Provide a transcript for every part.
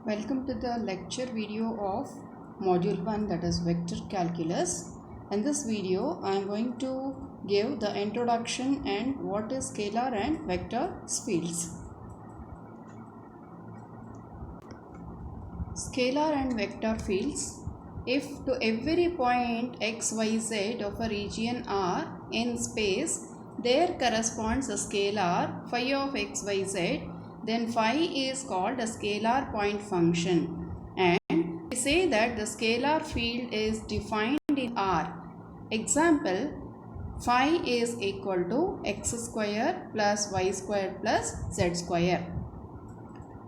Welcome to the lecture video of module 1, that is vector calculus. In this video I am going to give the introduction and what is scalar and vector fields. Scalar and vector fields. If to every point x, y, z of a region R in space there corresponds a scalar phi of x, y, z, then phi is called a scalar point function, and we say that the scalar field is defined in R. Example, phi is equal to x square plus y square plus z square.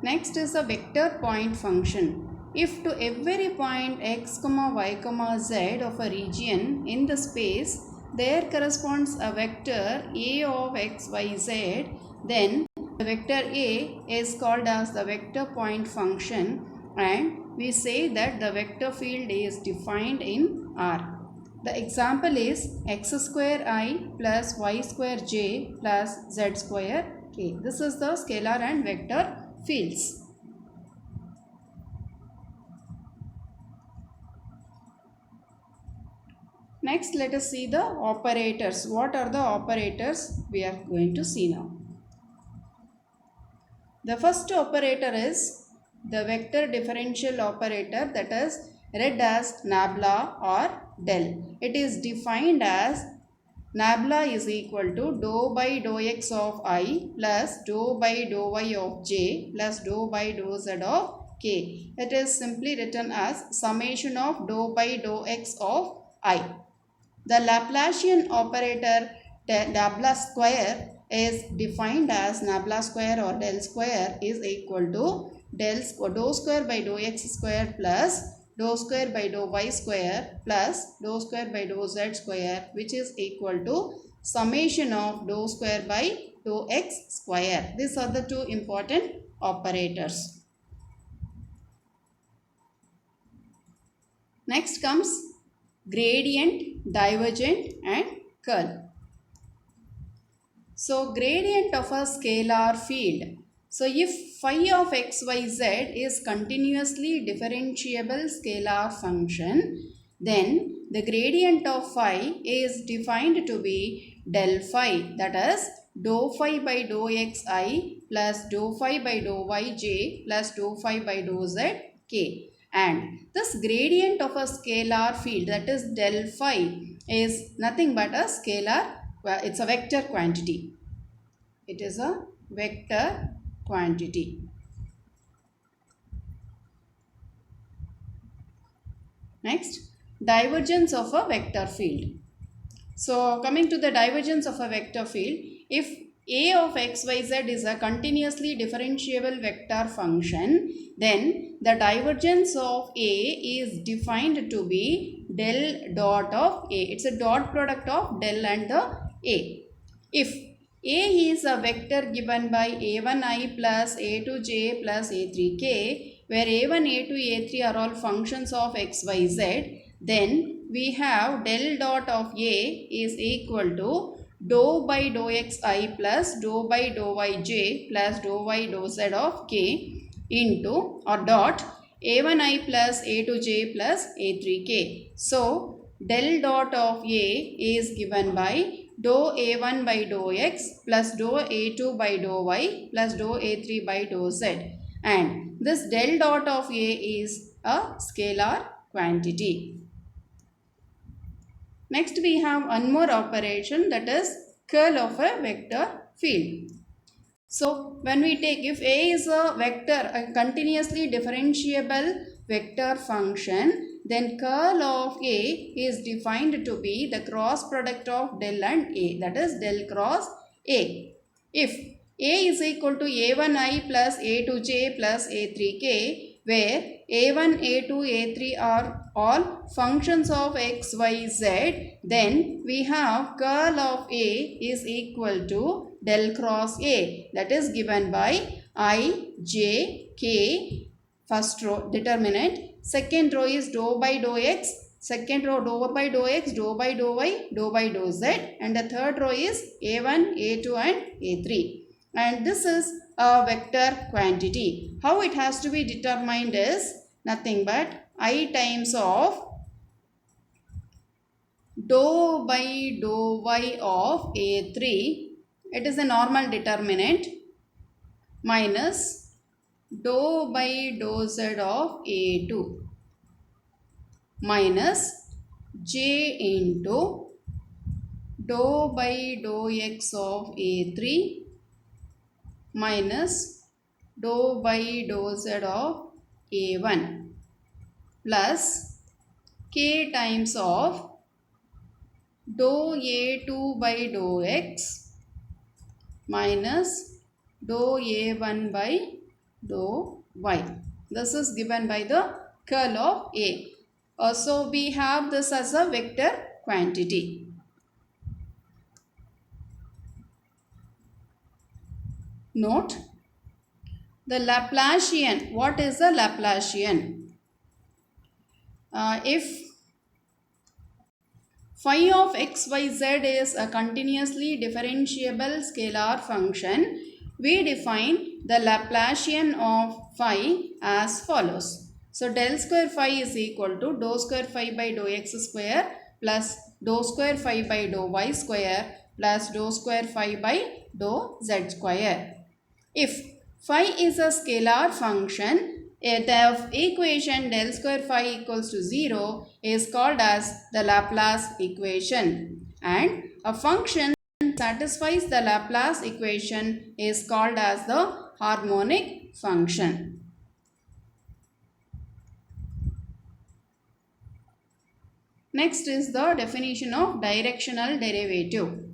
Next is a vector point function. If to every point x, y, z of a region in the space there corresponds a vector a of x, y, z, then the vector a is called as the vector point function, and we say that the vector field is defined in R. The example is x square I plus y square j plus z square k. This is the scalar and vector fields. Next, let us see the operators. What are the operators we are going to see now? The first operator is the vector differential operator, that is read as nabla or del. It is defined as nabla is equal to dou by dou x of I plus dou by dou y of j plus dou by dou z of k. It is simply written as summation of dou by dou x of I. The Laplacian operator nabla square is defined as nabla square or del square is equal to dou square by dou x square plus dou square by dou y square plus dou square by dou z square, which is equal to summation of dou square by dou x square. These are the two important operators. Next comes gradient, divergent and curl. So gradient of a scalar field. So if phi of x, y, z is continuously differentiable scalar function, then the gradient of phi is defined to be del phi, that is dou phi by dou xi plus dou phi by dou yj plus dou phi by dou z k. And this gradient of a scalar field, that is del phi, is nothing but a scalar, it's a vector quantity. It is a vector quantity. Next, divergence of a vector field. So coming to the divergence of a vector field, if a of x, y, z is a continuously differentiable vector function, then the divergence of a is defined to be del dot of a. It's a dot product of del and the a. If a is a vector given by a1i plus a2j plus a3k, where a1, a2, a3 are all functions of x, y, z, then we have del dot of a is equal to dou by dou xi plus dou by dou yj plus dou y dou z of k into or dot a1i plus a2j plus a3k. So del dot of a is given by dou a1 by dou x plus dou a2 by dou y plus dou a3 by dou z, and this del dot of a is a scalar quantity. Next we have one more operation, that is curl of a vector field. So when we take, if a is a vector, a continuously differentiable vector function, then curl of a is defined to be the cross product of del and a, that is del cross a. If a is equal to a1i plus a2j plus a3k, where a1, a2, a3 are all functions of x, y, z, then we have curl of a is equal to del cross a, that is given by I, j, k, first row determinant, second row is dou by dou x, second row dou by dou x, dou by dou y, dou by dou z, and the third row is a1, a2 and a3. And this is a vector quantity. How it has to be determined is nothing but I times of dou by dou y of A3, it is a normal determinant, minus dou by dou z of A2 minus j into dou by dou x of A3 minus dou by dou z of A1 plus k times of dou A2 by dou x minus dou A1 by dou y. This is given by the curl of A. So we have this as a vector quantity. Note the Laplacian. What is the Laplacian? If phi of xyz is a continuously differentiable scalar function, we define the Laplacian of phi as follows. So del square phi is equal to dou square phi by dou x square plus dou square phi by dou y square plus dou square phi by dou z square. If phi is a scalar function, the equation del square phi equals to 0 is called as the Laplace equation, and a function that satisfies the Laplace equation is called as the harmonic function. Next is the definition of directional derivative.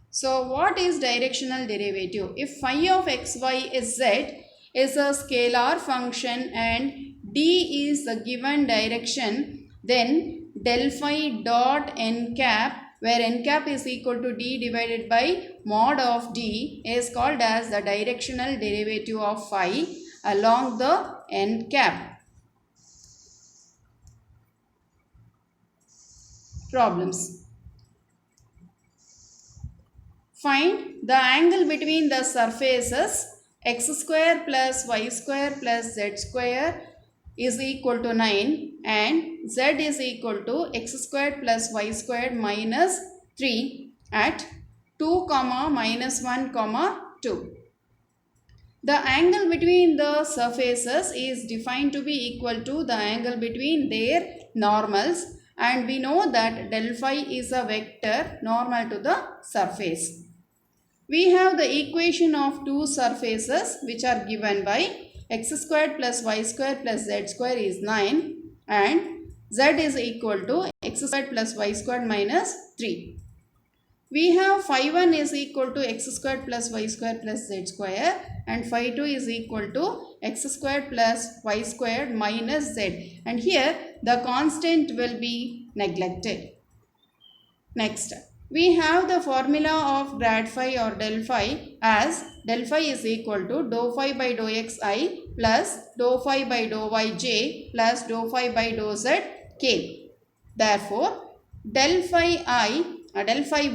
So what is directional derivative? If phi of xy is z is a scalar function and d is the given direction, then del phi dot n cap, where n cap is equal to d divided by mod of d, is called as the directional derivative of phi along the n cap. Problems. Find the angle between the surfaces x square plus y square plus z square is equal to 9 and z is equal to x squared plus y squared minus 3 at 2, minus 1, 2. The angle between the surfaces is defined to be equal to the angle between their normals, and we know that del phi is a vector normal to the surface. We have the equation of two surfaces which are given by x squared plus y squared plus z square is 9 and z is equal to x squared plus y squared minus 3. We have phi 1 is equal to x squared plus y squared plus z square and phi 2 is equal to x squared plus y squared minus z, and here the constant will be neglected. Next, we have the formula of grad phi or del phi as del phi is equal to dou phi by dou xi plus dou phi by dou yj plus dou phi by dou zk. Therefore, del phi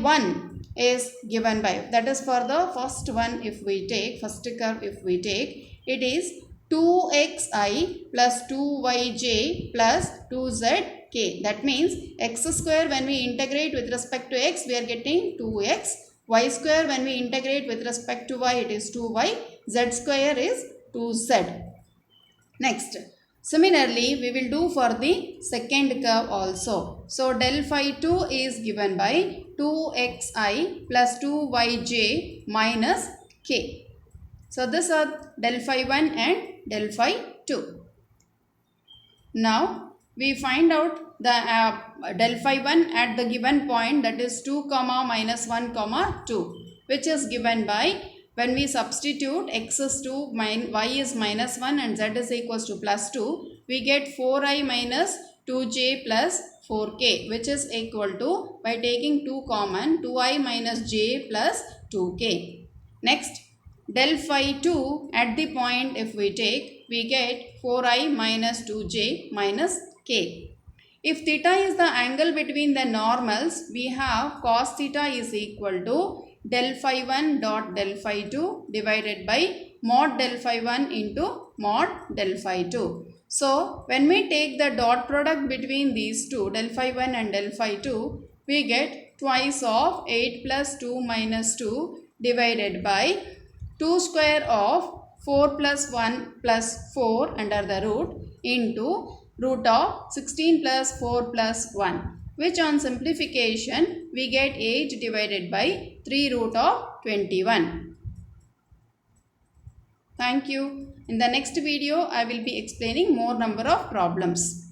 1 is given by, that is for the first one if we take, first curve if we take, it is 2xi plus 2yj plus 2zk. That means x square when we integrate with respect to x we are getting 2x, y square when we integrate with respect to y it is 2y, z square is 2z. Next, similarly we will do for the second curve also. So del phi 2 is given by 2xi plus 2yj minus k. So this are del phi 1 and del phi 2. Now we find out the del phi 1 at the given point, that is 2, minus 1, 2, which is given by, when we substitute x is 2, y is minus 1 and z is equals to plus 2, we get 4i minus 2j plus 4k, which is equal to, by taking 2 common, 2i minus j plus 2k. Next, del phi 2 at the point if we take, we get 4i minus 2j minus k. If theta is the angle between the normals, we have cos theta is equal to del phi 1 dot del phi 2 divided by mod del phi 1 into mod del phi 2. So, when we take the dot product between these two, del phi 1 and del phi 2, we get twice of 8 plus 2 minus 2 divided by 2 square of 4 plus 1 plus 4 under the root into root of 16 plus 4 plus 1, which on simplification we get 8 divided by 3 root of 21. Thank you. In the next video, I will be explaining more number of problems.